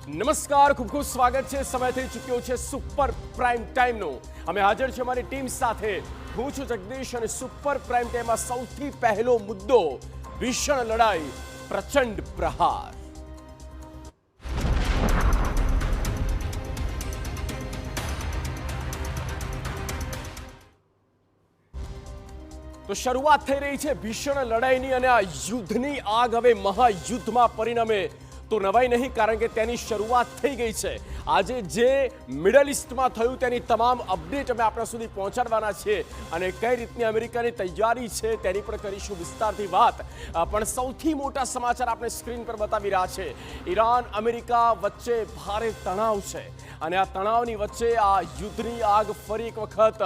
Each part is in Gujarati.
નમસ્કાર, ખૂબ ખૂબ સ્વાગત છે. સમય થઈ ચૂક્યો છે સુપર પ્રાઇમ ટાઈમનો. અમે હાજર છે અમારી ટીમ સાથે. હું છું જગદીશ અને સુપર પ્રાઇમ ટાઈમમાં સૌથી પહેલો મુદ્દો ભીષણ લડાઈ, પ્રચંડ પ્રહાર. તો શરૂઆત થઈ રહી છે ભીષણ લડાઈની અને આ યુદ્ધની આગ હવે મહાયુદ્ધમાં પરિણમે તો નવાઈ નહીં, કારણ કે તેની શરૂઆત થઈ ગઈ છે. આજે જે મિડલ ઇસ્ટમાં થયું તેની તમામ અપડેટ અમે આપણા સુધી પહોંચાડવાના છીએ અને કઈ રીતની અમેરિકાની તૈયારી છે તેની પણ કરીશું વિસ્તારથી વાત. પણ સૌથી મોટા સમાચાર આપણે સ્ક્રીન પર બતાવી રહ્યા છે. ઈરાન અમેરિકા વચ્ચે ભારે તણાવ છે અને આ તણાવની વચ્ચે આ યુદ્ધની આગ ફરી એક વખત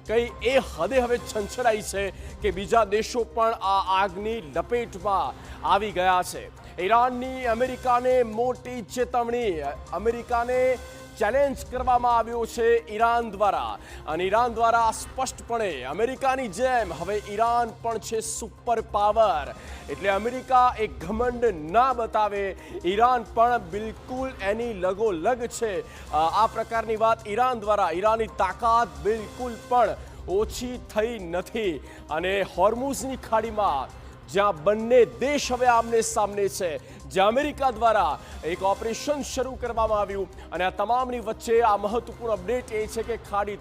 કઈ એ હદે હવે છંછેડાઈ છે કે બીજા દેશો પણ આ આગની લપેટમાં આવી ગયા છે. ઈરાનની અમેરિકાને મોટી ચેતવણી. અમેરિકાને ચેલેન્જ કરવામાં આવ્યો છે ઈરાન દ્વારા અને ઈરાન દ્વારા સ્પષ્ટપણે અમેરિકાની જેમ હવે ઈરાન પણ છે સુપર પાવર. એટલે અમેરિકા એક ઘમંડ ના બતાવે, ઈરાન પણ બિલકુલ એની લગોલગ છે. આ પ્રકારની વાત ઈરાન દ્વારા. ઈરાનની તાકાત બિલકુલ પણ ઓછી થઈ નથી અને હોર્મુઝની ખાડીમાં જ્યાં બંને દેશ હવે આમને સામને છે, જ્યાં અમેરિકા દ્વારા એક ઓપરેશન શરૂ કરવામાં આવ્યું અને આ તમામની વચ્ચે આ મહત્વપૂર્ણ અપડેટ એ છે કે ખાડી